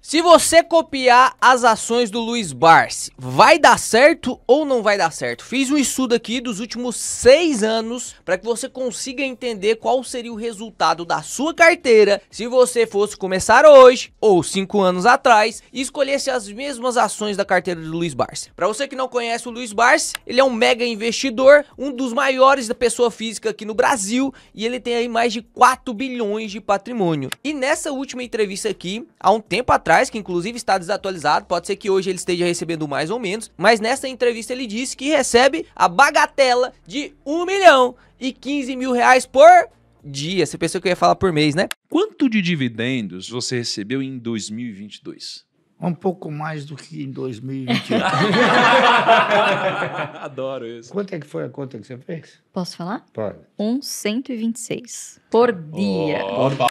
Se você copiar as ações do Luiz Barsi, vai dar certo ou não vai dar certo? Fiz um estudo aqui dos últimos 6 anos para que você consiga entender qual seria o resultado da sua carteira se você fosse começar hoje ou 5 anos atrás e escolhesse as mesmas ações da carteira do Luiz Barsi. Para você que não conhece o Luiz Barsi, ele é um mega investidor, um dos maiores da pessoa física aqui no Brasil, e ele tem aí mais de 4 bilhões de patrimônio. E nessa última entrevista aqui, há um tempo atrás, que inclusive está desatualizado, pode ser que hoje ele esteja recebendo mais ou menos, mas nessa entrevista ele disse que recebe a bagatela de R$1.015.000 por dia. Você pensou que eu ia falar por mês, né? Quanto de dividendos você recebeu em 2022? Um pouco mais do que em 2021. Adoro isso. Quanto é que foi a conta que você fez? Posso falar? Pode. 126 por dia.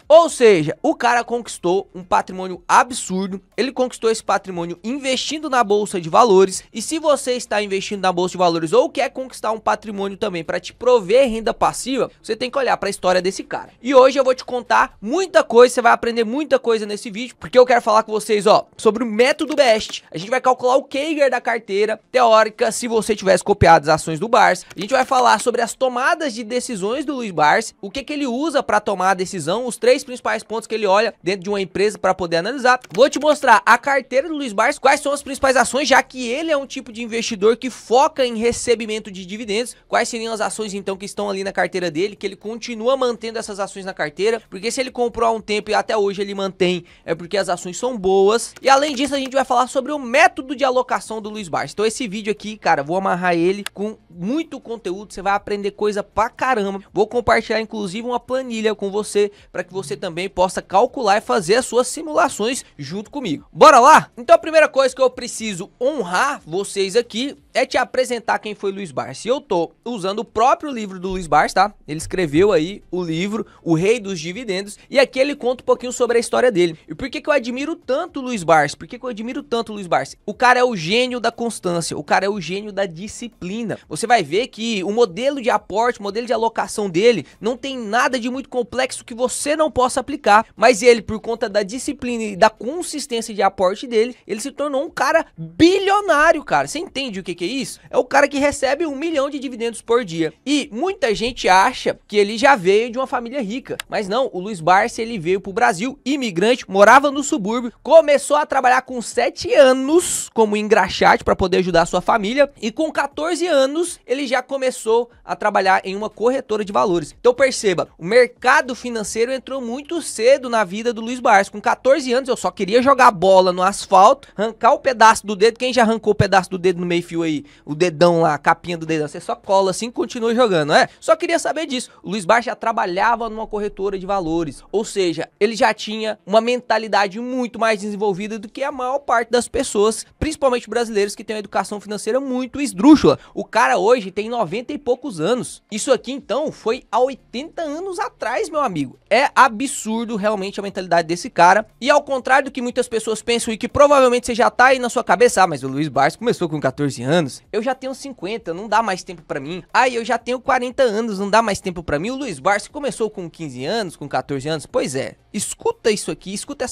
Ou seja, o cara conquistou um patrimônio absurdo, ele conquistou esse patrimônio investindo na bolsa de valores, e se você está investindo na bolsa de valores ou quer conquistar um patrimônio também para te prover renda passiva, você tem que olhar para a história desse cara. E hoje eu vou te contar muita coisa, você vai aprender muita coisa nesse vídeo, porque eu quero falar com vocês, ó, sobre o método BEST. A gente vai calcular o Kager da carteira teórica se você tivesse copiado as ações do Barsi. A gente vai falar sobre as tomadas de decisões do Luiz Barsi, o que ele usa para tomar a decisão, os 3 principais pontos que ele olha dentro de uma empresa para poder analisar. Vou te mostrar a carteira do Luiz Barsi, quais são as principais ações, já que ele é um tipo de investidor que foca em recebimento de dividendos. Quais seriam as ações então que estão ali na carteira dele, que ele continua mantendo essas ações na carteira, porque se ele comprou há um tempo e até hoje ele mantém, é porque as ações são boas. E além disso, a gente vai falar sobre o método de alocação do Luiz Barsi. Então esse vídeo aqui, cara, vou amarrar ele com muito conteúdo, você vai aprender coisa pra caramba. Vou compartilhar inclusive uma planilha com você, para que você também possa calcular e fazer as suas simulações junto comigo. Bora lá? Então a primeira coisa que eu preciso honrar vocês aqui é te apresentar quem foi Luiz Barsi. Eu tô usando o próprio livro do Luiz Barsi, tá? Ele escreveu aí o livro O Rei dos Dividendos, e aqui ele conta um pouquinho sobre a história dele. E por que que eu admiro tanto o Luiz Barsi? Por que que eu admiro tanto o Luiz Barsi? O cara é o gênio da constância, o cara é o gênio da disciplina. Você vai ver que o modelo de aporte, o modelo de alocação dele não tem nada de muito complexo que você não possa aplicar, mas ele, por conta da disciplina e da consistência de aporte dele, ele se tornou um cara bilionário, cara. Você entende o que que é isso? É o cara que recebe 1 milhão de dividendos por dia. E muita gente acha que ele já veio de uma família rica, mas não, o Luiz Barsi, ele veio pro Brasil, imigrante, morava no subúrbio, começou a trabalhar com 7 anos como engraxate para poder ajudar a sua família, e com 14 anos ele já começou a trabalhar em uma corretora de valores. Então perceba, o mercado financeiro entrou muito cedo na vida do Luiz Barsi. Com 14 anos eu só queria jogar bola no asfalto, arrancar o pedaço do dedo. Quem já arrancou o pedaço do dedo no meio fio aí? O dedão lá, a capinha do dedão, você só cola assim e continua jogando, né? Só queria saber disso. O Luiz Barsi já trabalhava numa corretora de valores, ou seja, ele já tinha uma mentalidade muito mais desenvolvida do que a maior parte das pessoas, principalmente brasileiros, que têm uma educação financeira muito esdrúxula. O cara hoje tem 90 e poucos anos. Isso aqui então foi há 80 anos atrás, meu amigo. É absurdo realmente a mentalidade desse cara. E ao contrário do que muitas pessoas pensam e que provavelmente você já tá aí na sua cabeça, ah, mas o Luiz Barsi começou com 14 anos, eu já tenho 50, não dá mais tempo pra mim. Ah, eu já tenho 40 anos, não dá mais tempo pra mim. O Luiz Barsi começou com 15 anos, com 14 anos. Pois é, escuta isso aqui, escuta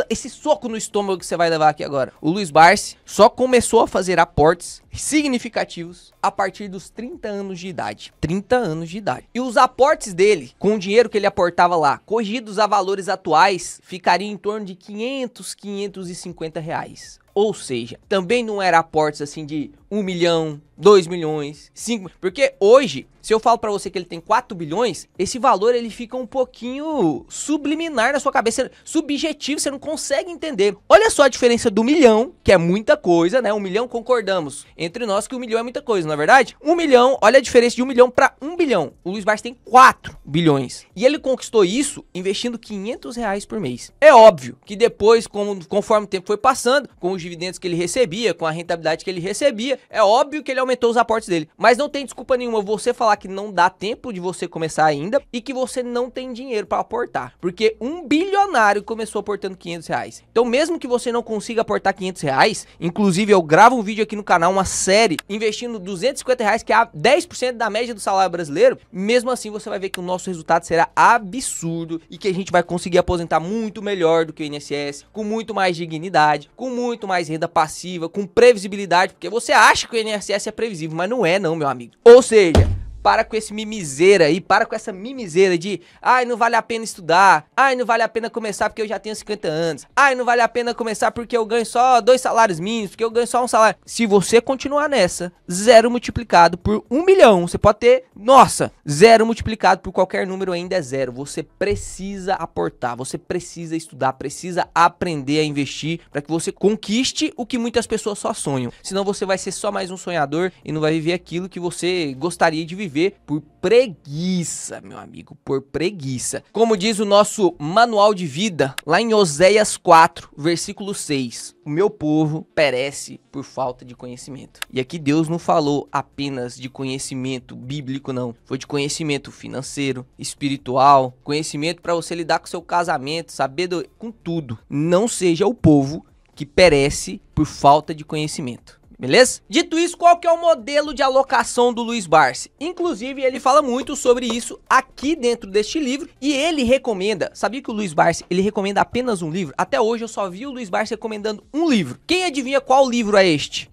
esse soco no estômago que você vai levar aqui agora. O Luiz Barsi só começou a fazer aportes significativos a partir dos 30 anos de idade. 30 anos de idade. E os aportes dele, com o dinheiro que ele aportava lá, corrigidos a valores atuais, ficariam em torno de 500, 550 reais. Ou seja, também não era aportes assim de 1 milhão, 2 milhões, 5... Porque hoje, se eu falo pra você que ele tem 4 bilhões, esse valor ele fica um pouquinho subliminar na sua cabeça, subjetivo, você não consegue entender. Olha só a diferença do 1 milhão, que é muita coisa, né? 1 milhão, concordamos entre nós que 1 milhão é muita coisa, não é verdade? 1 milhão, olha a diferença de 1 milhão para 1 bilhão. O Luiz Barsi tem 4 bilhões. E ele conquistou isso investindo 500 reais por mês. É óbvio que depois, conforme o tempo foi passando, com os dividendos que ele recebia, com a rentabilidade que ele recebia, é óbvio que ele aumentou os aportes dele. Mas não tem desculpa nenhuma você falar que não dá tempo de você começar ainda e que você não tem dinheiro para aportar. Porque um bilionário começou aportando R$500. Então mesmo que você não consiga aportar R$500, inclusive eu gravo um vídeo aqui no canal, uma série, investindo R$250, que é 10% da média do salário brasileiro, mesmo assim você vai ver que o nosso resultado será absurdo e que a gente vai conseguir aposentar muito melhor do que o INSS, com muito mais dignidade, com muito mais renda passiva, com previsibilidade, porque você acha que o INSS é previsível, mas não é não, meu amigo. Ou seja, para com esse mimiseira aí, para com essa mimiseira de ai, não vale a pena estudar, ai, não vale a pena começar porque eu já tenho 50 anos, ai, não vale a pena começar porque eu ganho só 2 salários mínimos, porque eu ganho só 1 salário. Se você continuar nessa, 0 multiplicado por 1 milhão, você pode ter, nossa, 0 multiplicado por qualquer número ainda é 0. Você precisa aportar, você precisa estudar, precisa aprender a investir para que você conquiste o que muitas pessoas só sonham. Senão você vai ser só mais um sonhador e não vai viver aquilo que você gostaria de viver por preguiça, meu amigo, por preguiça. Como diz o nosso manual de vida, lá em Oséias 4, versículo 6, o meu povo perece por falta de conhecimento. E aqui Deus não falou apenas de conhecimento bíblico, não. Foi de conhecimento financeiro, espiritual, conhecimento para você lidar com seu casamento, saber com tudo. Não seja o povo que perece por falta de conhecimento. Beleza? Dito isso, qual que é o modelo de alocação do Luiz Barsi? Inclusive, ele fala muito sobre isso aqui dentro deste livro e ele recomenda, sabia que o Luiz Barsi, ele recomenda apenas um livro? Até hoje eu só vi o Luiz Barsi recomendando um livro. Quem adivinha qual livro é este?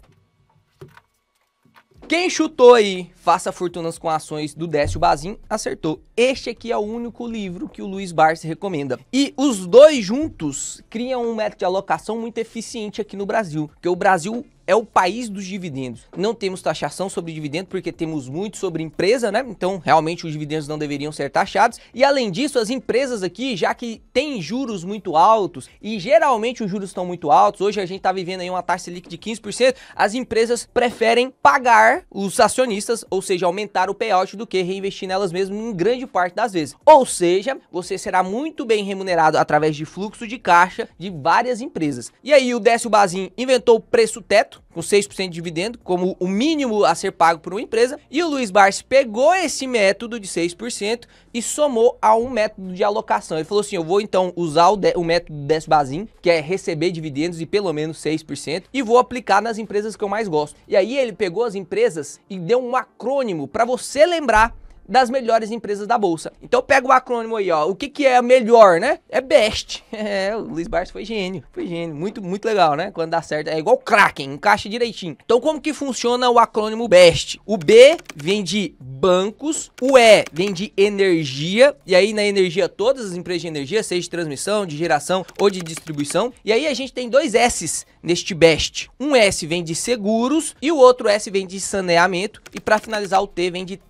Quem chutou aí, Faça Fortunas com Ações, do Décio Bazin, acertou. Este aqui é o único livro que o Luiz Barsi recomenda. E os dois juntos criam um método de alocação muito eficiente aqui no Brasil. Porque o Brasil é o país dos dividendos. Não temos taxação sobre dividendo porque temos muito sobre empresa, né? Então, realmente, os dividendos não deveriam ser taxados. E, além disso, as empresas aqui, já que têm juros muito altos, e geralmente os juros estão muito altos, hoje a gente está vivendo aí uma taxa Selic de 15%, as empresas preferem pagar os acionistas, ou seja, aumentar o payout do que reinvestir nelas mesmas em grande parte das vezes. Ou seja, você será muito bem remunerado através de fluxo de caixa de várias empresas. E aí, o Décio Bazin inventou o preço teto, com 6% de dividendo, como o mínimo a ser pago por uma empresa, e o Luiz Barsi pegou esse método de 6% e somou a um método de alocação. Ele falou assim, eu vou então usar o método do Décio Bazin, que é receber dividendos de pelo menos 6%, e vou aplicar nas empresas que eu mais gosto. E aí ele pegou as empresas e deu um acrônimo para você lembrar das melhores empresas da bolsa. Então pega o acrônimo aí, ó. O que é melhor, né? É BEST. É, o Luiz Barsi foi gênio. Foi gênio. Muito, muito legal, né? Quando dá certo. É igual o Kraken, encaixa direitinho. Então como que funciona o acrônimo BEST? O B vem de bancos, o E vem de energia, e aí na energia todas as empresas de energia, seja de transmissão, de geração ou de distribuição. E aí a gente tem dois S's neste BEST. Um S vem de seguros e o outro S vem de saneamento. E para finalizar o T vem de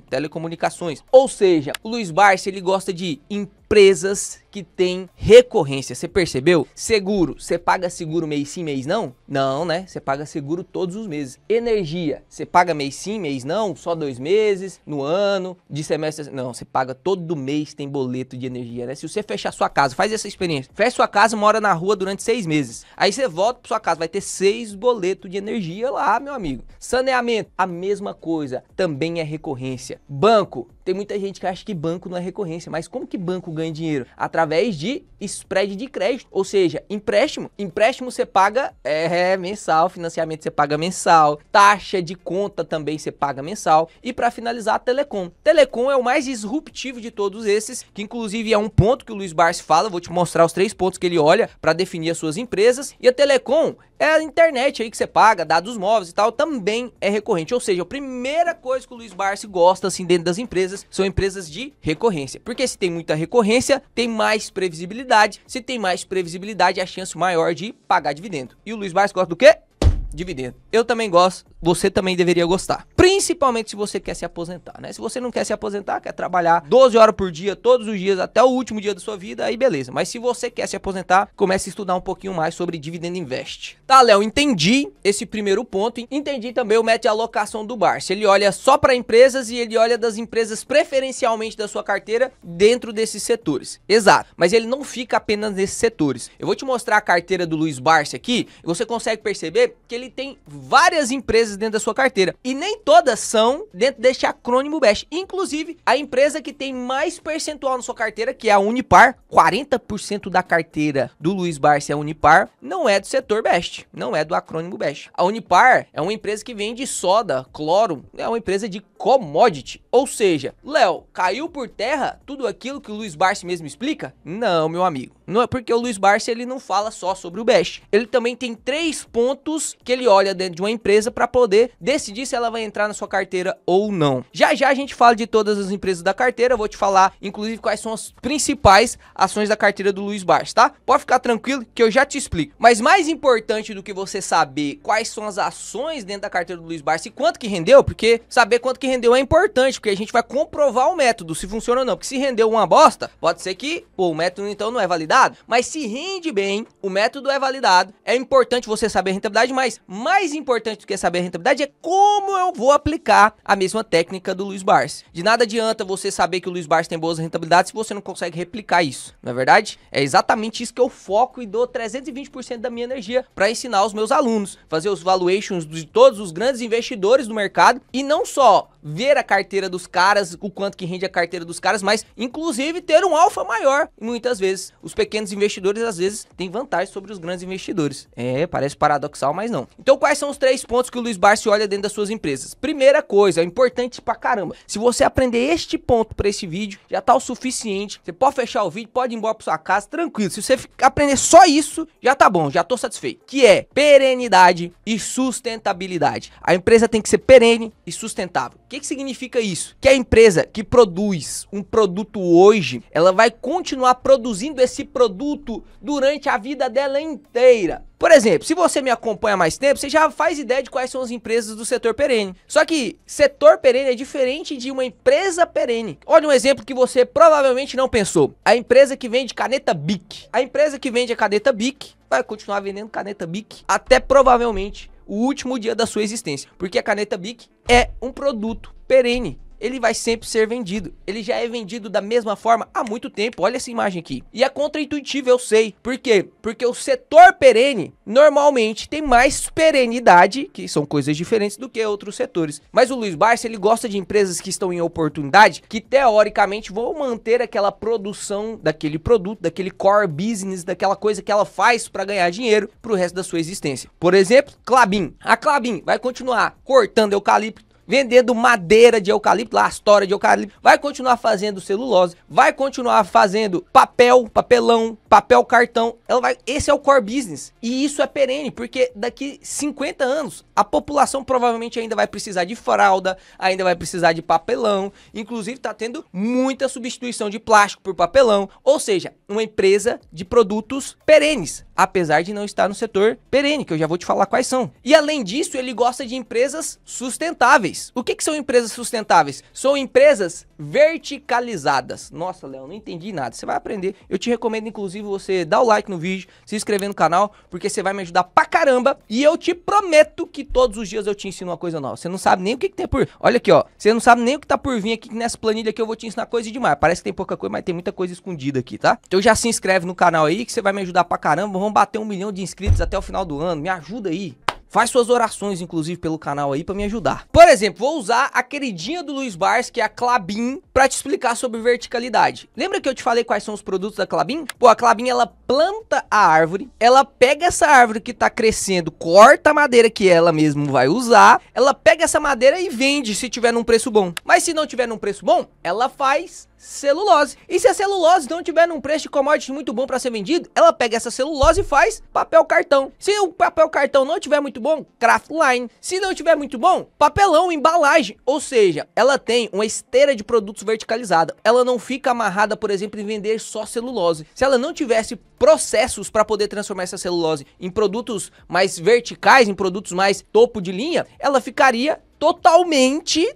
telecomunicações. Ou seja, o Luiz Barsi, ele gosta de empresas que têm recorrência. Você percebeu? Seguro, você paga seguro mês sim, mês não? Não, né? Você paga seguro todos os meses. Energia, você paga mês sim, mês não? Só 2 meses, no ano, de semestre... Não, você paga todo mês, tem boleto de energia, né? Se você fechar sua casa, faz essa experiência. Fecha sua casa, mora na rua durante 6 meses. Aí você volta pra sua casa, vai ter 6 boletos de energia lá, meu amigo. Saneamento, a mesma coisa, também é recorrência. Banco, tem muita gente que acha que banco não é recorrência, mas como que banco ganha dinheiro? Através de spread de crédito, ou seja, empréstimo. Empréstimo você paga mensal, financiamento você paga mensal, taxa de conta também você paga mensal. E para finalizar, telecom. Telecom é o mais disruptivo de todos esses, que inclusive é um ponto que o Luiz Barsi fala, vou te mostrar os 3 pontos que ele olha para definir as suas empresas. E a telecom é a internet aí que você paga, dados móveis e tal, também é recorrente. Ou seja, a primeira coisa que o Luiz Barsi gosta assim dentro das empresas são empresas de recorrência. Porque se tem muita recorrência, tem mais previsibilidade. Se tem mais previsibilidade, é a chance maior de pagar dividendo. E o Luiz Barsi gosta do quê? dividendo. Eu também gosto, você também deveria gostar. Principalmente se você quer se aposentar, né? Se você não quer se aposentar, quer trabalhar 12 horas por dia, todos os dias, até o último dia da sua vida, aí beleza. Mas se você quer se aposentar, comece a estudar um pouquinho mais sobre Dividend Invest. Tá, Léo, entendi esse primeiro ponto. Entendi também o método de alocação do Barsi. Ele olha só para empresas e ele olha das empresas preferencialmente da sua carteira dentro desses setores. Exato. Mas ele não fica apenas nesses setores. Eu vou te mostrar a carteira do Luiz Barsi aqui e você consegue perceber que ele tem várias empresas dentro da sua carteira. E nem todas são dentro deste acrônimo BEST. Inclusive, a empresa que tem mais percentual na sua carteira, que é a Unipar, 40% da carteira do Luiz Barsi é a Unipar, não é do setor BEST, não é do acrônimo BEST. A Unipar é uma empresa que vende soda, cloro, é uma empresa de commodity. Ou seja, Léo, caiu por terra tudo aquilo que o Luiz Barsi mesmo explica? Não, meu amigo. Não é porque o Luiz Barsi ele não fala só sobre o BEST. Ele também tem 3 pontos que ele olha dentro de uma empresa para poder decidir se ela vai entrar na sua carteira ou não. Já já a gente fala de todas as empresas da carteira, eu vou te falar inclusive quais são as principais ações da carteira do Luiz Barsi, tá? Pode ficar tranquilo que eu já te explico. Mas mais importante do que você saber quais são as ações dentro da carteira do Luiz Barsi e quanto que rendeu, porque saber quanto que rendeu é importante, porque a gente vai comprovar o método, se funciona ou não. Porque se rendeu uma bosta, pode ser que o método então não é validado, mas se rende bem, o método é validado. É importante você saber a rentabilidade, mas mais importante do que saber a rentabilidade é como eu vou aplicar a mesma técnica do Luiz Barsi. De nada adianta você saber que o Luiz Barsi tem boas rentabilidades se você não consegue replicar isso, não é verdade? É exatamente isso que eu foco e dou 320% da minha energia para ensinar os meus alunos, fazer os valuations de todos os grandes investidores do mercado e não só ver a carteira dos caras, o quanto que rende a carteira dos caras, mas inclusive ter um alfa maior. Muitas vezes, os pequenos investidores às vezes têm vantagem sobre os grandes investidores. Parece paradoxal, mas não. Então, quais são os 3 pontos que o Luiz Barsi olha dentro das suas empresas? Primeira coisa, é importante pra caramba. Se você aprender este ponto para esse vídeo, já tá o suficiente. Você pode fechar o vídeo, pode ir embora pra sua casa, tranquilo. Se você aprender só isso, já tá bom, já tô satisfeito. Que é perenidade e sustentabilidade. A empresa tem que ser perene e sustentável. O que significa isso? Que a empresa que produz um produto hoje, ela vai continuar produzindo esse produto durante a vida dela inteira. Por exemplo, se você me acompanha há mais tempo, você já faz ideia de quais são as empresas do setor perene. Só que setor perene é diferente de uma empresa perene. Olha um exemplo que você provavelmente não pensou. A empresa que vende caneta Bic. A empresa que vende a caneta Bic vai continuar vendendo caneta Bic até provavelmente o último dia da sua existência. Porque a caneta Bic é um produto perene. Ele vai sempre ser vendido. Ele já é vendido da mesma forma há muito tempo. Olha essa imagem aqui. E é contraintuitivo, eu sei. Por quê? Porque o setor perene normalmente tem mais perenidade, que são coisas diferentes do que outros setores. Mas o Luiz Barsi, ele gosta de empresas que estão em oportunidade, que teoricamente vão manter aquela produção daquele produto, daquele core business, daquela coisa que ela faz para ganhar dinheiro pro resto da sua existência. Por exemplo, Klabin. A Klabin vai continuar cortando eucalipto, vendendo madeira de eucalipto, lá, astora de eucalipto, vai continuar fazendo celulose, vai continuar fazendo papel, papelão, papel cartão, esse é o core business, e isso é perene, porque daqui 50 anos, a população provavelmente ainda vai precisar de fralda, ainda vai precisar de papelão, inclusive tá tendo muita substituição de plástico por papelão, ou seja, uma empresa de produtos perenes, apesar de não estar no setor perene, que eu já vou te falar quais são. E além disso, ele gosta de empresas sustentáveis. O que são empresas sustentáveis? São empresas verticalizadas. Nossa, Léo, não entendi nada. Você vai aprender. Eu te recomendo, inclusive, você dar o like no vídeo, se inscrever no canal, porque você vai me ajudar pra caramba. E eu te prometo que todos os dias eu te ensino uma coisa nova. Você não sabe nem o que tem por... Olha aqui, ó. Você não sabe nem o que tá por vir aqui nessa planilha que eu vou te ensinar coisa demais. Parece que tem pouca coisa, mas tem muita coisa escondida aqui, tá? Então já se inscreve no canal aí, que você vai me ajudar pra caramba. Vamos bater 1 milhão de inscritos até o final do ano. Me ajuda aí. Faz suas orações, inclusive, pelo canal aí pra me ajudar. Por exemplo, vou usar a queridinha do Luiz Barsi, que é a Klabin, pra te explicar sobre verticalidade. Lembra que eu te falei quais são os produtos da Klabin? Pô, a Klabin, ela planta a árvore, ela pega essa árvore que tá crescendo, corta a madeira que ela mesma vai usar, ela pega essa madeira e vende se tiver num preço bom. Mas se não tiver num preço bom, ela faz celulose. E se a celulose não tiver num preço de commodity muito bom para ser vendido, ela pega essa celulose e faz papel cartão. Se o papel cartão não tiver muito bom, craft line. Se não tiver muito bom, papelão, embalagem. Ou seja, ela tem uma esteira de produtos verticalizada. Ela não fica amarrada, por exemplo, em vender só celulose. Se ela não tivesse processos para poder transformar essa celulose em produtos mais verticais, em produtos mais topo de linha, ela ficaria totalmente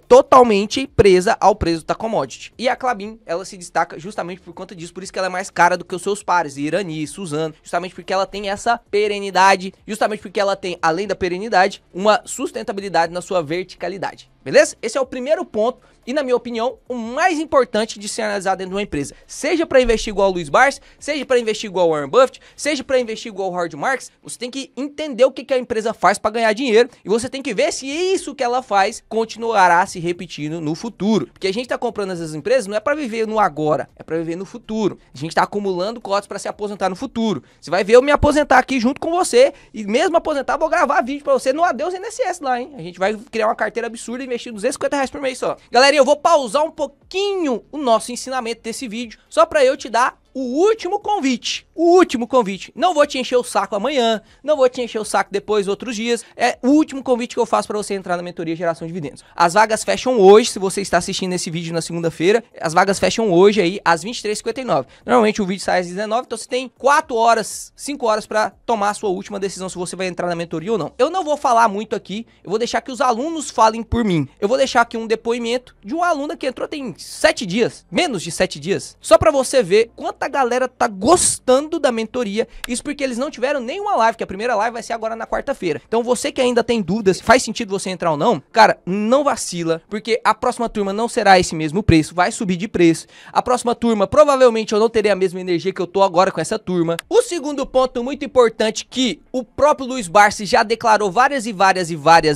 presa ao preço da commodity. E a Klabin, ela se destaca justamente por conta disso, por isso que ela é mais cara do que os seus pares, Irani, Suzano, justamente porque ela tem essa perenidade, justamente porque ela tem, além da perenidade, uma sustentabilidade na sua verticalidade. Beleza? Esse é o primeiro ponto e, na minha opinião, o mais importante de se analisar dentro de uma empresa. Seja para investir igual o Luiz Barsi, seja para investir igual o Warren Buffett, seja para investir igual o Howard Marks, você tem que entender o que a empresa faz para ganhar dinheiro e você tem que ver se isso que ela faz continuará se repetindo no futuro. Porque a gente tá comprando essas empresas não é para viver no agora, é para viver no futuro. A gente tá acumulando cotas para se aposentar no futuro. Você vai ver eu me aposentar aqui junto com você e mesmo aposentar vou gravar vídeo para você no Adeus INSS lá, hein? A gente vai criar uma carteira absurda e investir R$250 por mês só. Galerinha, eu vou pausar um pouquinho o nosso ensinamento desse vídeo, só para eu te dar o último convite. O último convite. Não vou te encher o saco amanhã, não vou te encher o saco depois, outros dias. É o último convite que eu faço para você entrar na mentoria Geração de Dividendos. As vagas fecham hoje, se você está assistindo esse vídeo na segunda-feira. As vagas fecham hoje aí, às 23h59. Normalmente o vídeo sai às 19h, então você tem 4 horas, 5 horas para tomar a sua última decisão se você vai entrar na mentoria ou não. Eu não vou falar muito aqui, eu vou deixar que os alunos falem por mim. Eu vou deixar aqui um depoimento de uma aluna que entrou tem 7 dias, menos de 7 dias. Só para você ver quanto a galera tá gostando da mentoria. Isso porque eles não tiveram nenhuma live, que a primeira live vai ser agora na quarta-feira. Então você que ainda tem dúvidas, faz sentido você entrar ou não, cara, não vacila, porque a próxima turma não será esse mesmo preço, vai subir de preço. A próxima turma, provavelmente eu não terei a mesma energia que eu tô agora com essa turma. O segundo ponto muito importante que o próprio Luiz Barsi já declarou várias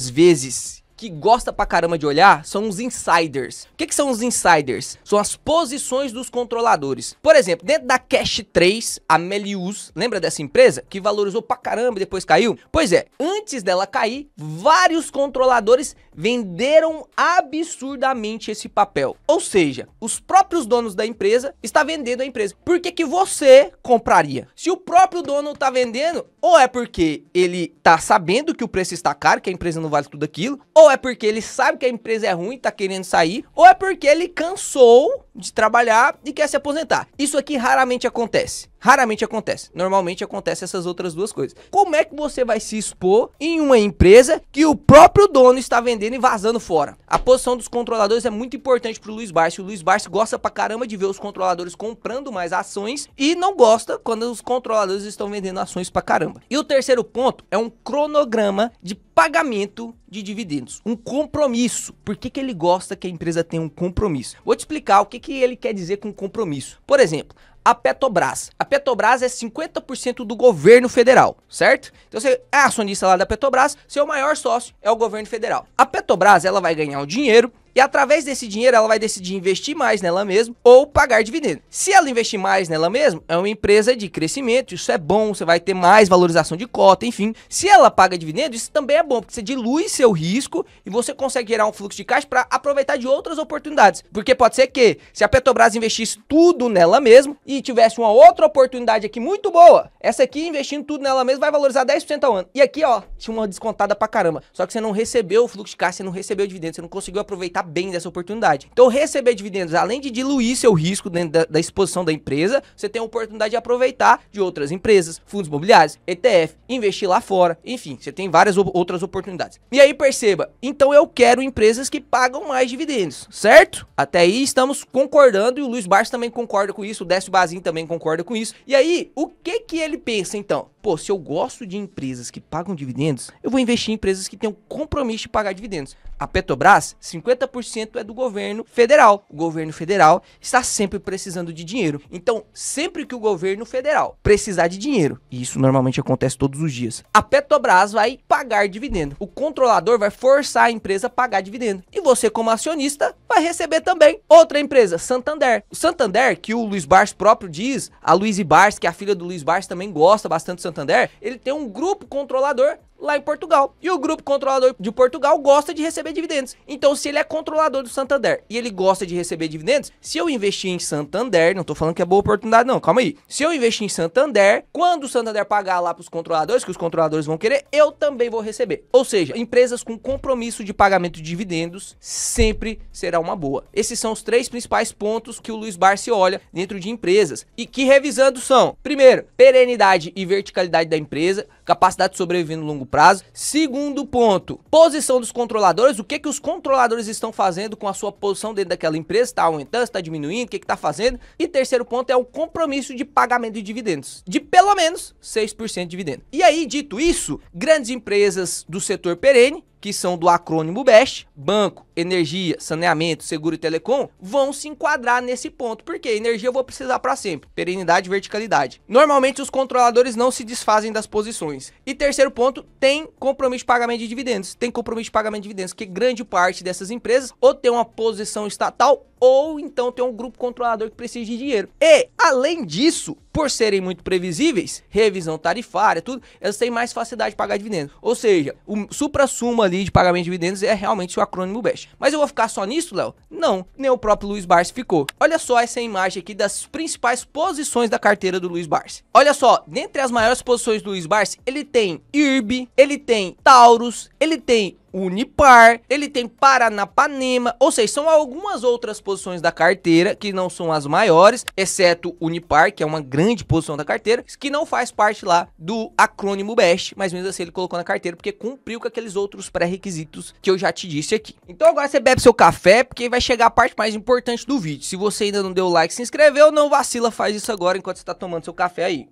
vezes que gosta pra caramba de olhar, são os insiders. O que são os insiders? São as posições dos controladores. Por exemplo, dentro da Cash 3, a Melius, lembra dessa empresa? Que valorizou pra caramba e depois caiu? Pois é, antes dela cair, vários controladores venderam absurdamente esse papel. Ou seja, os próprios donos da empresa estão vendendo a empresa. Por que você compraria? Se o próprio dono tá vendendo, ou é porque ele tá sabendo que o preço está caro, que a empresa não vale tudo aquilo, ou é porque ele sabe que a empresa é ruim e tá querendo sair, ou é porque ele cansou de trabalhar e quer se aposentar. Isso aqui raramente acontece. Raramente acontece. Normalmente acontece essas outras duas coisas. Como é que você vai se expor em uma empresa que o próprio dono está vendendo e vazando fora? A posição dos controladores é muito importante pro Luiz Barsi. O Luiz Barsi gosta pra caramba de ver os controladores comprando mais ações e não gosta quando os controladores estão vendendo ações pra caramba. E o terceiro ponto é um cronograma de pagamento de dividendos. Um compromisso. Por que ele gosta que a empresa tenha um compromisso? Vou te explicar o que ele quer dizer com compromisso. Por exemplo, a Petrobras. A Petrobras é 50% do governo federal, certo? Então você é acionista lá da Petrobras, seu maior sócio é o governo federal. A Petrobras, ela vai ganhar um dinheiro e através desse dinheiro ela vai decidir investir mais nela mesma ou pagar dividendo. Se ela investir mais nela mesma, é uma empresa de crescimento, isso é bom, você vai ter mais valorização de cota, enfim. Se ela paga dividendo, isso também é bom, porque você dilui seu risco e você consegue gerar um fluxo de caixa para aproveitar de outras oportunidades. Porque pode ser que, se a Petrobras investisse tudo nela mesma e tivesse uma outra oportunidade aqui muito boa, essa aqui investindo tudo nela mesma vai valorizar 10% ao ano. E aqui, ó, tinha uma descontada pra caramba. Só que você não recebeu o fluxo de caixa, você não recebeu o dividendo, você não conseguiu aproveitar bem dessa oportunidade. Então, receber dividendos, além de diluir seu risco dentro da exposição da empresa, você tem a oportunidade de aproveitar de outras empresas, fundos imobiliários, ETF, investir lá fora, enfim, você tem várias outras oportunidades. E aí, perceba, então eu quero empresas que pagam mais dividendos, certo? Até aí estamos concordando e o Luiz Barsi também concorda com isso, o Décio Bazin também concorda com isso. E aí, o que ele pensa então? Pô, se eu gosto de empresas que pagam dividendos, eu vou investir em empresas que têm um compromisso de pagar dividendos. A Petrobras, 50% é do governo federal. O governo federal está sempre precisando de dinheiro. Então, sempre que o governo federal precisar de dinheiro, e isso normalmente acontece todos os dias, a Petrobras vai pagar dividendo. O controlador vai forçar a empresa a pagar dividendo. E você, como acionista, vai receber também. Outra empresa, Santander. O Santander, que o Luiz Barsi próprio diz, a Luizy Barsi, que é a filha do Luiz Barsi, também gosta bastante do Santander. Santander, ele tem um grupo controlador lá em Portugal. E o grupo controlador de Portugal gosta de receber dividendos. Então, se ele é controlador do Santander e ele gosta de receber dividendos, se eu investir em Santander, não tô falando que é boa oportunidade não, calma aí. Se eu investir em Santander, quando o Santander pagar lá pros controladores, que os controladores vão querer, eu também vou receber. Ou seja, empresas com compromisso de pagamento de dividendos sempre será uma boa. Esses são os 3 principais pontos que o Luiz Barsi olha dentro de empresas e que, revisando, são: primeiro, perenidade e verticalidade da empresa, capacidade de sobreviver no longo prazo. Segundo ponto, posição dos controladores, o que os controladores estão fazendo com a sua posição dentro daquela empresa, está aumentando, está diminuindo, o que está fazendo. E terceiro ponto é o compromisso de pagamento de dividendos, de pelo menos 6% de dividendo. E aí, dito isso, grandes empresas do setor perene, que são do acrônimo BEST, banco, energia, saneamento, seguro e telecom, vão se enquadrar nesse ponto. Porque energia eu vou precisar para sempre. Perenidade e verticalidade. Normalmente os controladores não se desfazem das posições. E terceiro ponto, tem compromisso de pagamento de dividendos. Tem compromisso de pagamento de dividendos, que grande parte dessas empresas ou tem uma posição estatal ou então tem um grupo controlador que precisa de dinheiro. E, além disso, por serem muito previsíveis, revisão tarifária, tudo, elas têm mais facilidade de pagar dividendos. Ou seja, o supra-sumo ali de pagamento de dividendos é realmente o acrônimo BEST. Mas eu vou ficar só nisso, Léo? Não, nem o próprio Luiz Barsi ficou. Olha só essa imagem aqui das principais posições da carteira do Luiz Barsi. Olha só, dentre as maiores posições do Luiz Barsi, ele tem IRB, ele tem Taurus, ele tem Unipar, ele tem Paranapanema, ou seja, são algumas outras posições da carteira que não são as maiores, exceto Unipar, que é uma grande posição da carteira, que não faz parte lá do acrônimo BEST, mas mesmo assim ele colocou na carteira porque cumpriu com aqueles outros pré-requisitos que eu já te disse aqui. Então agora você bebe seu café, porque vai chegar a parte mais importante do vídeo. Se você ainda não deu like, se inscreveu, não vacila, faz isso agora enquanto você tá tomando seu café aí.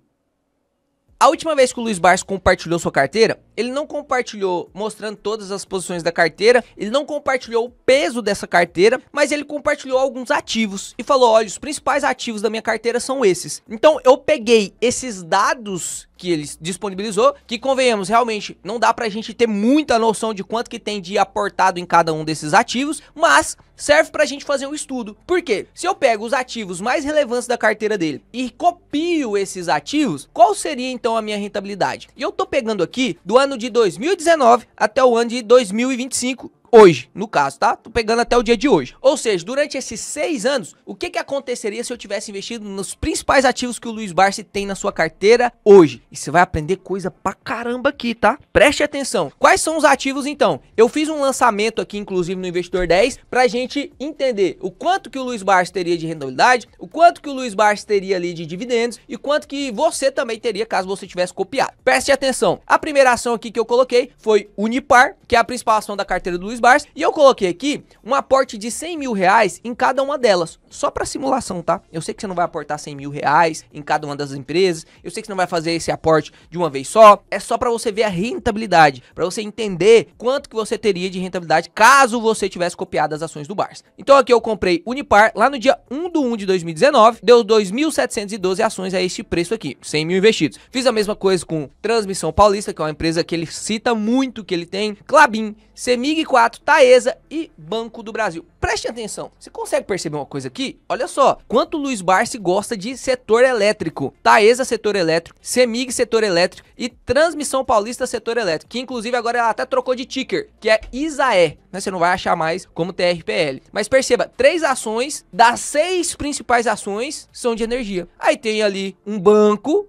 A última vez que o Luiz Barsi compartilhou sua carteira, ele não compartilhou mostrando todas as posições da carteira, ele não compartilhou o peso dessa carteira, mas ele compartilhou alguns ativos e falou: olha, os principais ativos da minha carteira são esses. Então eu peguei esses dados que ele disponibilizou, que convenhamos, realmente não dá pra gente ter muita noção de quanto que tem de aportado em cada um desses ativos, mas serve pra gente fazer um estudo. Por quê? Se eu pego os ativos mais relevantes da carteira dele e copio esses ativos, qual seria então a minha rentabilidade? E eu tô pegando aqui do ano de 2019 até o ano de 2025, hoje, no caso, tá? Tô pegando até o dia de hoje. Ou seja, durante esses 6 anos, o que aconteceria se eu tivesse investido nos principais ativos que o Luiz Barsi tem na sua carteira hoje? E você vai aprender coisa pra caramba aqui, tá? Preste atenção. Quais são os ativos, então? Eu fiz um lançamento aqui, inclusive, no Investidor 10, pra gente entender o quanto que o Luiz Barsi teria de rentabilidade, o quanto que o Luiz Barsi teria ali de dividendos e quanto que você também teria caso você tivesse copiado. Preste atenção. A primeira ação aqui que eu coloquei foi Unipar, que é a principal ação da carteira do Luiz Barsi, e eu coloquei aqui um aporte de 100 mil reais em cada uma delas, só para simulação, tá? Eu sei que você não vai aportar 100 mil reais em cada uma das empresas, eu sei que você não vai fazer esse aporte de uma vez só, é só para você ver a rentabilidade, para você entender quanto que você teria de rentabilidade caso você tivesse copiado as ações do Barsi. Então aqui eu comprei Unipar lá no dia 1/1 de 2019, deu 2.712 ações a este preço aqui, 100 mil investidos. Fiz a mesma coisa com Transmissão Paulista, que é uma empresa que ele cita muito, que ele tem Klabin, Semig 4, Taesa e Banco do Brasil. Preste atenção, você consegue perceber uma coisa aqui? Olha só, quanto o Luiz Barsi gosta de setor elétrico. Taesa, setor elétrico, Semig, setor elétrico e Transmissão Paulista, setor elétrico, que inclusive agora ela até trocou de ticker, que é ISAE, né? Você não vai achar mais como TRPL. Mas perceba, 3 ações das 6 principais ações são de energia. Aí tem ali um banco,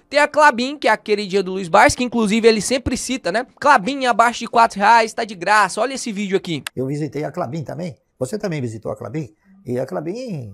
tem a Klabin, que é a queridinha do Luiz Barsi, que inclusive ele sempre cita, né? Klabin abaixo de R$4, tá de graça, olha esse vídeo aqui. Eu visitei a Klabin também. Você também visitou a Klabin? E a Klabin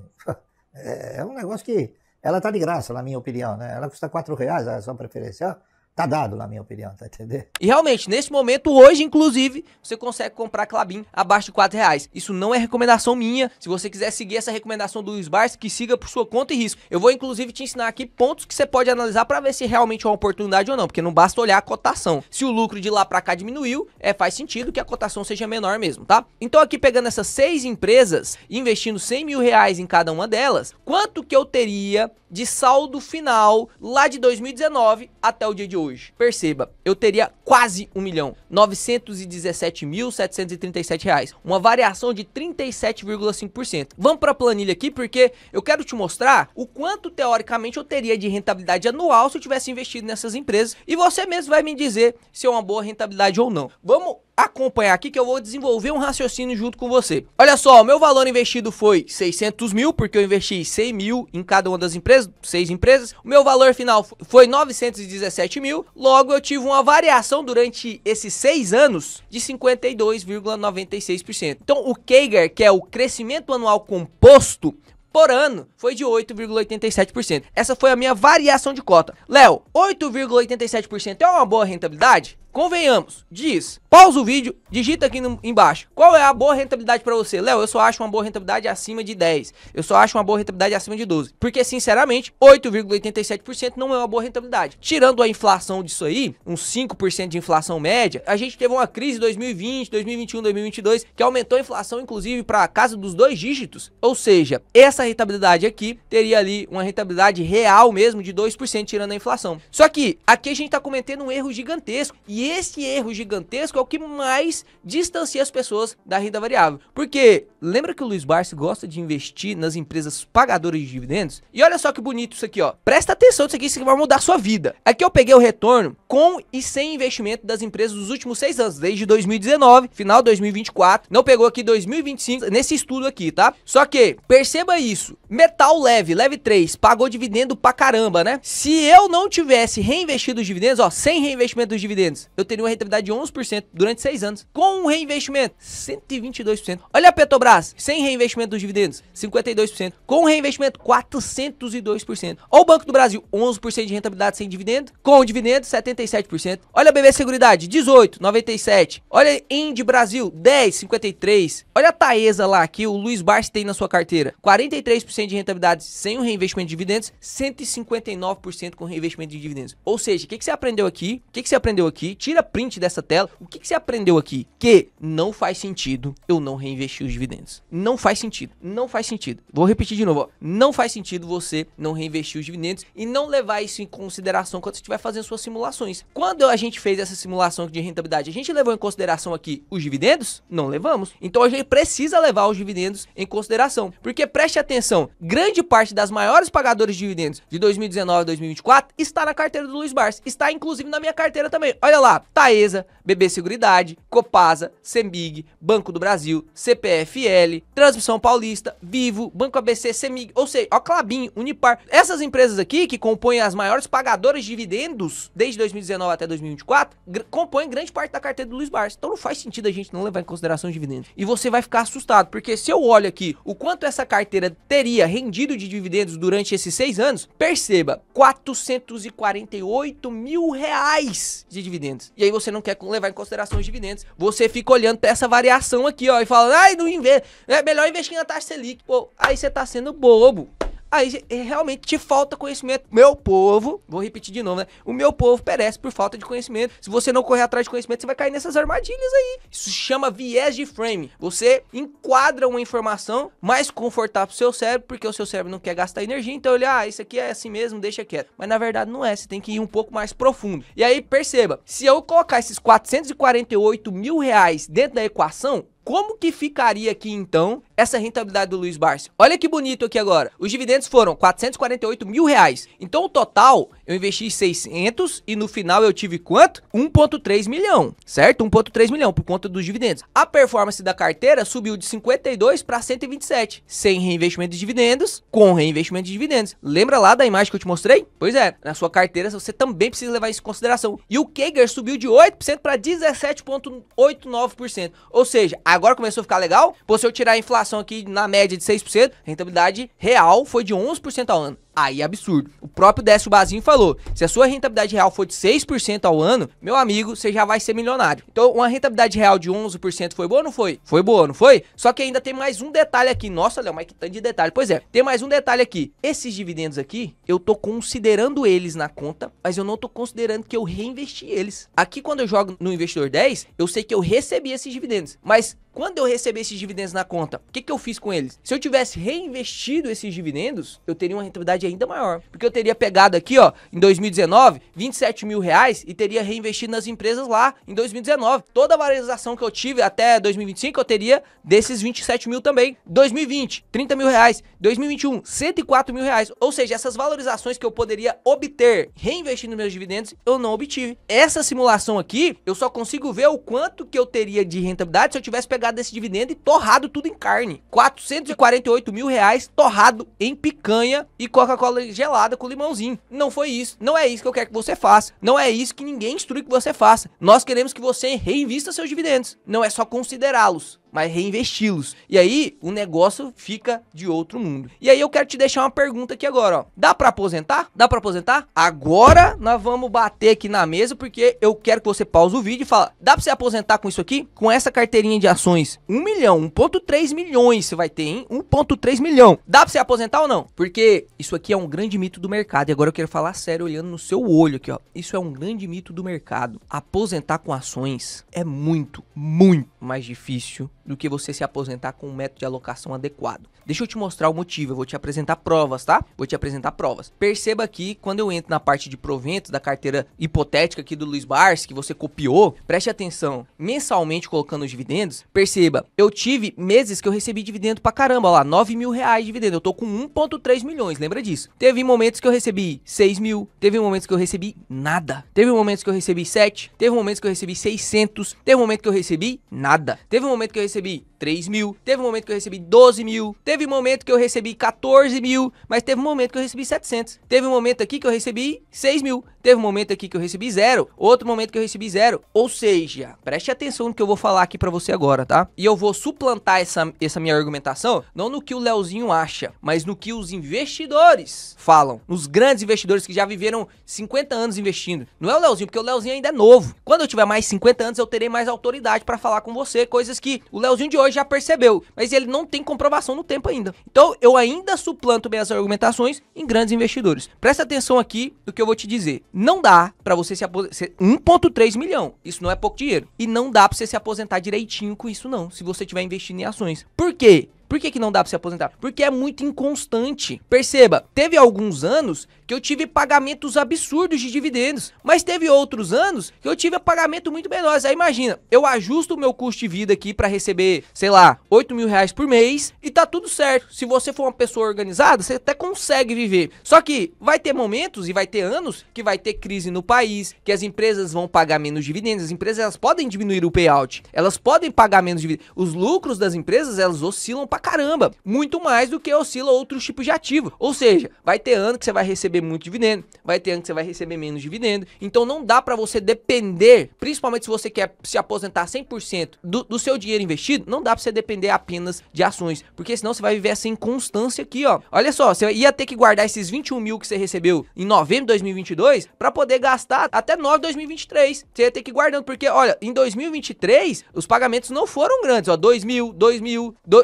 é um negócio que ela tá de graça, na minha opinião, né? Ela custa R$4, a ação preferencial. Tá dado, na minha opinião, tá entendendo? E realmente, nesse momento, hoje, inclusive, você consegue comprar Klabin abaixo de R$4. Isso não é recomendação minha. Se você quiser seguir essa recomendação do Luiz Barsi, que siga por sua conta e risco. Eu vou, inclusive, te ensinar aqui pontos que você pode analisar para ver se realmente é uma oportunidade ou não. Porque não basta olhar a cotação. Se o lucro de lá para cá diminuiu, faz sentido que a cotação seja menor mesmo, tá? Então, aqui pegando essas 6 empresas, investindo 100 mil reais em cada uma delas, quanto que eu teria de saldo final lá de 2019 até o dia de hoje? hoje, perceba, eu teria quase 1 milhão, 917.737 reais, uma variação de 37,5%. Vamos para a planilha aqui, porque eu quero te mostrar o quanto teoricamente eu teria de rentabilidade anual se eu tivesse investido nessas empresas, e você mesmo vai me dizer se é uma boa rentabilidade ou não. Vamos acompanhar aqui que eu vou desenvolver um raciocínio junto com você. Olha só, o meu valor investido foi 600 mil, porque eu investi 100 mil em cada uma das empresas, 6 empresas. O meu valor final foi 917 mil, logo eu tive uma variação durante esses 6 anos de 52,96%. Então o CAGR, que é o crescimento anual composto por ano, foi de 8,87%. Essa foi a minha variação de cota. Léo, 8,87% é uma boa rentabilidade? Convenhamos, diz, pausa o vídeo, digita aqui embaixo, qual é a boa rentabilidade pra você? Léo, eu só acho uma boa rentabilidade acima de 10, eu só acho uma boa rentabilidade acima de 12, porque sinceramente, 8,87% não é uma boa rentabilidade. Tirando a inflação disso aí, uns 5% de inflação média, a gente teve uma crise em 2020, 2021, 2022, que aumentou a inflação inclusive pra casa dos 2 dígitos, ou seja, essa rentabilidade aqui teria ali uma rentabilidade real mesmo de 2% tirando a inflação. Só que aqui a gente tá cometendo um erro gigantesco, e esse erro gigantesco é o que mais distancia as pessoas da renda variável. Porque lembra que o Luiz Barsi gosta de investir nas empresas pagadoras de dividendos? E olha só que bonito isso aqui, ó. Presta atenção nisso aqui, isso aqui vai mudar a sua vida. Aqui eu peguei o retorno com e sem investimento das empresas dos últimos 6 anos, desde 2019, final de 2024. Não pegou aqui 2025, nesse estudo aqui, tá? Só que, perceba isso. Metal Leve, Leve 3, pagou dividendo pra caramba, né? Se eu não tivesse reinvestido os dividendos, ó, sem reinvestimento dos dividendos, eu teria uma rentabilidade de 11% durante 6 anos. Com um reinvestimento, 122%. Olha a Petrobras, sem reinvestimento dos dividendos, 52%. Com reinvestimento, 402%. Olha o Banco do Brasil, 11% de rentabilidade sem dividendo. Com dividendo, 77%. Olha a BB Seguridade, 18%, 97%. Olha a Indy Brasil, 10%, 53%. Olha a Taesa lá, que o Luiz Barsi tem na sua carteira, 43% de rentabilidade sem o reinvestimento de dividendos, 159% com reinvestimento de dividendos. Ou seja, o que você aprendeu aqui? O que você aprendeu aqui? Tira print dessa tela. O que você aprendeu aqui? Que não faz sentido eu não reinvestir os dividendos. Não faz sentido. Não faz sentido. Vou repetir de novo, ó. Não faz sentido você não reinvestir os dividendos e não levar isso em consideração quando você estiver fazendo suas simulações. Quando a gente fez essa simulação de rentabilidade, a gente levou em consideração aqui os dividendos? Não levamos. Então a gente precisa levar os dividendos em consideração. Porque preste atenção, grande parte das maiores pagadoras de dividendos de 2019 a 2024 está na carteira do Luiz Barsi. Está inclusive na minha carteira também. Olha lá, Taesa, BB Seguridade, Copasa, Cembig, Banco do Brasil, CPFL, Transmissão Paulista, Vivo, Banco ABC, Cemig, ou seja, ó, Klabin, Unipar. Essas empresas aqui, que compõem as maiores pagadoras de dividendos desde 2019 até 2024, compõem grande parte da carteira do Luiz Barsi. Então não faz sentido a gente não levar em consideração os dividendos. E você vai ficar assustado, porque se eu olho aqui o quanto essa carteira teria rendido de dividendos durante esses 6 anos, perceba, 448 mil reais de dividendos. E aí você não quer levar em consideração os dividendos. Você fica olhando pra essa variação aqui, ó, e fala, ai, não investe, é melhor investir na taxa Selic. Pô, aí você tá sendo bobo. Aí realmente te falta conhecimento. Meu povo, vou repetir de novo, né? O meu povo perece por falta de conhecimento. Se você não correr atrás de conhecimento, você vai cair nessas armadilhas aí. Isso se chama viés de frame. Você enquadra uma informação mais confortável pro seu cérebro, porque o seu cérebro não quer gastar energia. Então ele, isso aqui é assim mesmo, deixa quieto. Mas na verdade não é, você tem que ir um pouco mais profundo. E aí perceba, se eu colocar esses 448 mil reais dentro da equação, como que ficaria aqui então essa rentabilidade do Luiz Barsi? Olha que bonito aqui agora. Os dividendos foram 448 mil reais. Então o total eu investi 600 e no final eu tive quanto? 1,3 milhão, certo? 1,3 milhão por conta dos dividendos. A performance da carteira subiu de 52 para 127, sem reinvestimento de dividendos, com reinvestimento de dividendos. Lembra lá da imagem que eu te mostrei? Pois é, na sua carteira você também precisa levar isso em consideração. E o CAGR subiu de 8% para 17,89%. Ou seja, agora começou a ficar legal. Pô, se eu tirar a inflação aqui na média de 6%, a rentabilidade real foi de 11% ao ano. Aí é absurdo. O próprio Décio Bazinho falou, se a sua rentabilidade real for de 6% ao ano, meu amigo, você já vai ser milionário. Então, uma rentabilidade real de 11% foi boa ou não foi? Foi boa, não foi? Só que ainda tem mais um detalhe aqui. Nossa, Léo, mas que tanto de detalhe. Pois é, tem mais um detalhe aqui. Esses dividendos aqui, eu tô considerando eles na conta, mas eu não tô considerando que eu reinvesti eles. Aqui, quando eu jogo no Investidor 10, eu sei que eu recebi esses dividendos, mas quando eu receber esses dividendos na conta, o que eu fiz com eles? Se eu tivesse reinvestido esses dividendos, eu teria uma rentabilidade ainda maior. Porque eu teria pegado aqui, ó, em 2019, 27 mil reais e teria reinvestido nas empresas lá em 2019. Toda a valorização que eu tive até 2025, eu teria desses 27 mil também. 2020, 30 mil reais. 2021, 104 mil reais. Ou seja, essas valorizações que eu poderia obter reinvestindo meus dividendos, eu não obtive. Essa simulação aqui, eu só consigo ver o quanto que eu teria de rentabilidade se eu tivesse pegado esse dividendo e torrado tudo em carne. 448 mil reais torrado em picanha e Coca-Cola gelada com limãozinho. Não foi isso. Não é isso que eu quero que você faça. Não é isso que ninguém instrui que você faça. Nós queremos que você reinvista seus dividendos. Não é só considerá-los, mas reinvesti-los. E aí, o negócio fica de outro mundo. E aí, eu quero te deixar uma pergunta aqui agora, ó. Dá pra aposentar? Dá pra aposentar? Agora, nós vamos bater aqui na mesa, porque eu quero que você pause o vídeo e fale, dá pra você aposentar com isso aqui? Com essa carteirinha de ações? 1 milhão, 1,3 milhões você vai ter, hein? 1,3 milhão. Dá pra você aposentar ou não? Porque isso aqui é um grande mito do mercado. E agora eu quero falar sério, olhando no seu olho aqui, ó. Isso é um grande mito do mercado. Aposentar com ações é muito, muito mais difícil do que você se aposentar com um método de alocação adequado. Deixa eu te mostrar o motivo, eu vou te apresentar provas, tá? Vou te apresentar provas. Perceba aqui, quando eu entro na parte de proventos da carteira hipotética aqui do Luiz Barsi, que você copiou, preste atenção, mensalmente colocando os dividendos, perceba, eu tive meses que eu recebi dividendo pra caramba, ó lá, 9 mil reais de dividendo, eu tô com 1,3 milhões, lembra disso? Teve momentos que eu recebi 6 mil, teve momentos que eu recebi nada, teve momentos que eu recebi 7, teve momentos que eu recebi 600, teve momento que eu recebi nada, teve momento que eu recebi 3 mil, teve um momento que eu recebi 12 mil, teve um momento que eu recebi 14 mil, mas teve um momento que eu recebi 700, teve um momento aqui que eu recebi 6 mil, teve um momento aqui que eu recebi 0, outro momento que eu recebi 0, ou seja, preste atenção no que eu vou falar aqui pra você agora, tá? E eu vou suplantar essa minha argumentação, não no que o Leozinho acha, mas no que os investidores falam, os grandes investidores que já viveram 50 anos investindo, não é o Leozinho, porque o Leozinho ainda é novo, quando eu tiver mais 50 anos eu terei mais autoridade pra falar com você, coisas que o Leozinho de hoje já percebeu, mas ele não tem comprovação no tempo ainda. Então, eu ainda suplanto minhas argumentações em grandes investidores. Presta atenção aqui no que eu vou te dizer. Não dá pra você se aposentar... 1,3 milhão. Isso não é pouco dinheiro. E não dá pra você se aposentar direitinho com isso, não. Se você estiver investindo em ações. Por quê? Por que não dá pra se aposentar? Porque é muito inconstante. Perceba, teve alguns anos que eu tive pagamentos absurdos de dividendos, mas teve outros anos que eu tive pagamento muito menores. Aí imagina, eu ajusto o meu custo de vida aqui pra receber, sei lá, 8 mil reais por mês e tá tudo certo. Se você for uma pessoa organizada, você até consegue viver. Só que vai ter momentos e vai ter anos que vai ter crise no país, que as empresas vão pagar menos dividendos. As empresas, elas podem diminuir o payout, elas podem pagar menos dividendos. Os lucros das empresas, elas oscilam pra caramba, muito mais do que oscila outros tipos de ativo. Ou seja, vai ter ano que você vai receber muito dividendo, vai ter ano que você vai receber menos dividendo. Então não dá pra você depender, principalmente se você quer se aposentar 100% do seu dinheiro investido, não dá pra você depender apenas de ações, porque senão você vai viver essa inconstância aqui, ó. Olha só, você ia ter que guardar esses 21 mil que você recebeu em novembro de 2022 pra poder gastar até novembro de 2023. Você ia ter que ir guardando, porque, olha, em 2023 os pagamentos não foram grandes, ó, 2 mil,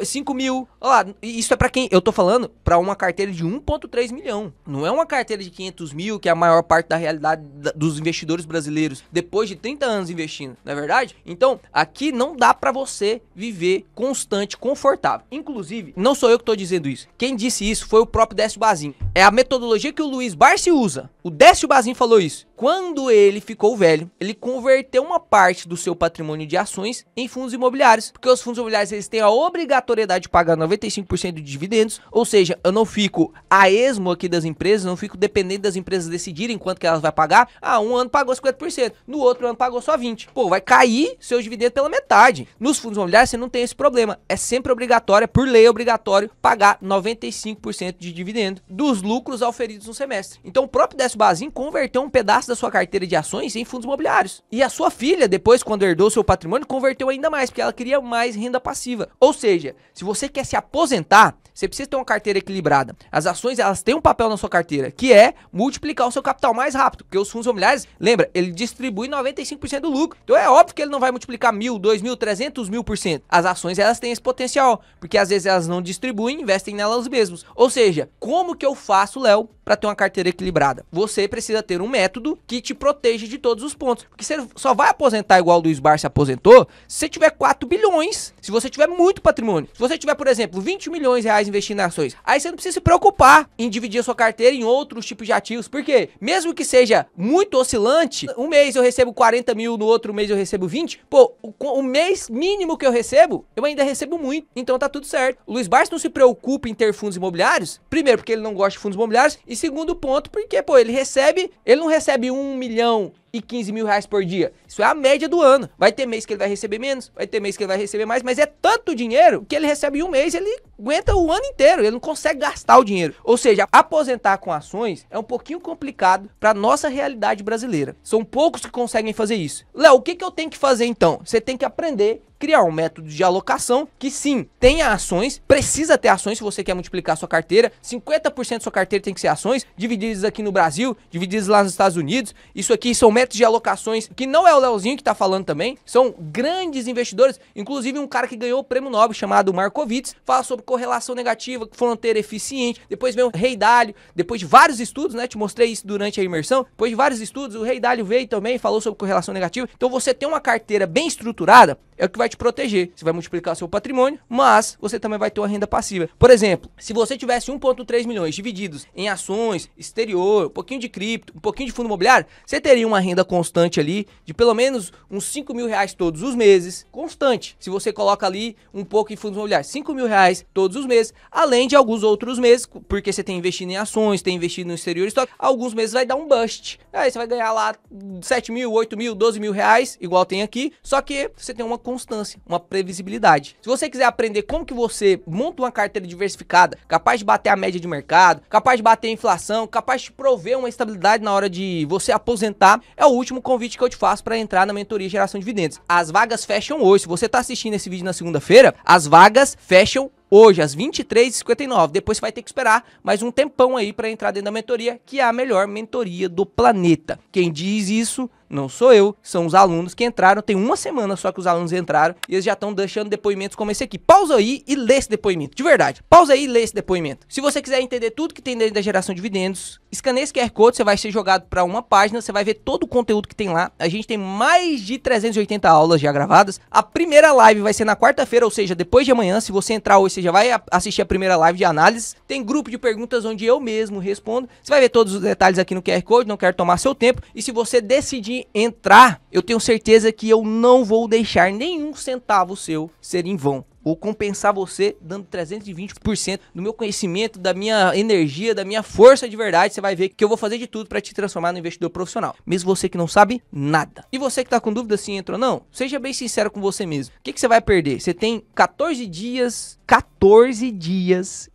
5 mil. Olha lá, isso é pra quem? Eu tô falando pra uma carteira de 1,3 milhão. Não é uma carteira de 500 mil, que é a maior parte da realidade dos investidores brasileiros, depois de 30 anos investindo, não é verdade? Então, aqui não dá pra você viver constante, confortável. Inclusive, não sou eu que tô dizendo isso. Quem disse isso foi o próprio Décio Bazin. É a metodologia que o Luiz Barsi usa. O Décio Bazin falou isso. Quando ele ficou velho, ele converteu uma parte do seu patrimônio de ações em fundos imobiliários, porque os fundos imobiliários, eles têm a obrigatoriedade de pagar 95% de dividendos, ou seja, eu não fico a esmo aqui das empresas, não fico dependendo das empresas decidirem quanto que elas vão pagar. Ah, um ano pagou 50%, no outro ano pagou só 20%. Pô, vai cair seus dividendos pela metade. Nos fundos imobiliários você não tem esse problema, é sempre obrigatório, por lei é obrigatório pagar 95% de dividendo dos lucros auferidos no semestre. Então o próprio Décio Bazin converteu um pedaço da sua carteira de ações em fundos imobiliários. E a sua filha, depois, quando herdou seu patrimônio, converteu ainda mais, porque ela queria mais renda passiva. Ou seja, se você quer se aposentar, você precisa ter uma carteira equilibrada. As ações, elas têm um papel na sua carteira, que é multiplicar o seu capital mais rápido, porque os fundos imobiliários, lembra, ele distribui 95% do lucro. Então é óbvio que ele não vai multiplicar 1.000, 2.000, 300.000%. As ações, elas têm esse potencial, porque às vezes elas não distribuem, investem nelas mesmas. Ou seja, como que eu faço faço, Léo, para ter uma carteira equilibrada? Você precisa ter um método que te proteja de todos os pontos. Porque você só vai aposentar igual o Luiz Barsi aposentou se você tiver 4 bilhões, se você tiver muito patrimônio. Se você tiver, por exemplo, 20 milhões de reais investindo em ações, aí você não precisa se preocupar em dividir a sua carteira em outros tipos de ativos. Por quê? Mesmo que seja muito oscilante, um mês eu recebo 40 mil, no outro mês eu recebo 20, pô, o mês mínimo que eu recebo, eu ainda recebo muito. Então tá tudo certo. O Luiz Barsi não se preocupa em ter fundos imobiliários, primeiro porque ele não gosta de fundos imobiliários, e segundo ponto, porque, pô, ele não recebe 1 milhão e 15 mil reais por dia. Isso é a média do ano. Vai ter mês que ele vai receber menos, vai ter mês que ele vai receber mais, mas é tanto dinheiro que ele recebe em um mês, ele aguenta o ano inteiro, ele não consegue gastar o dinheiro. Ou seja, aposentar com ações é um pouquinho complicado para nossa realidade brasileira. São poucos que conseguem fazer isso. Léo, o que eu tenho que fazer então? Você tem que aprender criar um método de alocação que sim, tenha ações, precisa ter ações se você quer multiplicar sua carteira. 50% da sua carteira tem que ser ações, divididas aqui no Brasil, divididas lá nos Estados Unidos. Isso aqui são métodos de alocações que não é o Leozinho que tá falando também, são grandes investidores, inclusive um cara que ganhou o prêmio Nobel chamado Markowitz, fala sobre correlação negativa, fronteira eficiente. Depois vem o Ray Dalio, depois de vários estudos, né, te mostrei isso durante a imersão, depois de vários estudos, o Ray Dalio veio também, falou sobre correlação negativa. Então você tem uma carteira bem estruturada, é o que vai te proteger. Você vai multiplicar seu patrimônio, mas você também vai ter uma renda passiva. Por exemplo, se você tivesse 1,3 milhões divididos em ações, exterior, um pouquinho de cripto, um pouquinho de fundo imobiliário, você teria uma renda constante ali de pelo menos uns 5 mil reais todos os meses, constante. Se você coloca ali um pouco em fundos imobiliários, 5 mil reais todos os meses, além de alguns outros meses, porque você tem investido em ações, tem investido no exterior estoque, alguns meses vai dar um bust. Aí você vai ganhar lá 7 mil, 8 mil, 12 mil reais, igual tem aqui, só que você tem uma constância, uma previsibilidade. Se você quiser aprender como que você monta uma carteira diversificada, capaz de bater a média de mercado, capaz de bater a inflação, capaz de prover uma estabilidade na hora de você aposentar, é o último convite que eu te faço para entrar na mentoria Geração de Dividendos. As vagas fecham hoje. Se você tá assistindo esse vídeo na segunda-feira, as vagas fecham hoje, às 23h59. Depois você vai ter que esperar mais um tempão aí para entrar dentro da mentoria, que é a melhor mentoria do planeta. Quem diz isso não sou eu, são os alunos que entraram. Tem uma semana só que os alunos entraram e eles já estão deixando depoimentos como esse aqui. Pausa aí e lê esse depoimento, de verdade. Pausa aí e lê esse depoimento. Se você quiser entender tudo que tem dentro da Geração de Dividendos, escaneia esse QR Code, você vai ser jogado para uma página, você vai ver todo o conteúdo que tem lá. A gente tem mais de 380 aulas já gravadas. A primeira live vai ser na quarta-feira, ou seja, depois de amanhã. Se você entrar hoje, você já vai assistir a primeira live de análise. Tem grupo de perguntas onde eu mesmo respondo. Você vai ver todos os detalhes aqui no QR Code, não quero tomar seu tempo. E se você decidir entrar, eu tenho certeza que eu não vou deixar nenhum centavo seu ser em vão. Vou compensar você dando 320% do meu conhecimento, da minha energia, da minha força de verdade. Você vai ver que eu vou fazer de tudo para te transformar no investidor profissional. Mesmo você que não sabe nada. E você que tá com dúvida se entra ou não, seja bem sincero com você mesmo. O que você vai perder? Você tem 14 dias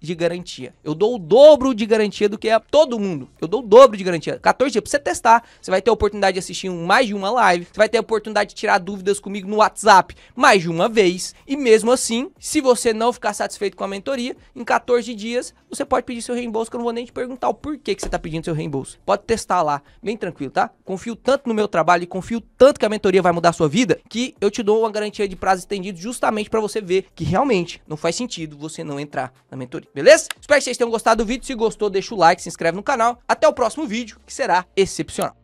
de garantia. Eu dou o dobro de garantia do que é todo mundo. Eu dou o dobro de garantia. 14 dias pra você testar. Você vai ter a oportunidade de assistir mais de uma live. Você vai ter a oportunidade de tirar dúvidas comigo no WhatsApp mais de uma vez. E mesmo assim, se você não ficar satisfeito com a mentoria, em 14 dias, você pode pedir seu reembolso, que eu não vou nem te perguntar o porquê que você tá pedindo seu reembolso. Pode testar lá, bem tranquilo, tá? Confio tanto no meu trabalho e confio tanto que a mentoria vai mudar a sua vida, que eu te dou uma garantia de prazo estendido justamente pra você ver que realmente não faz sentido você não entrar na mentoria, beleza? Espero que vocês tenham gostado do vídeo. Se gostou, deixa o like, se inscreve no canal. Até o próximo vídeo, que será excepcional.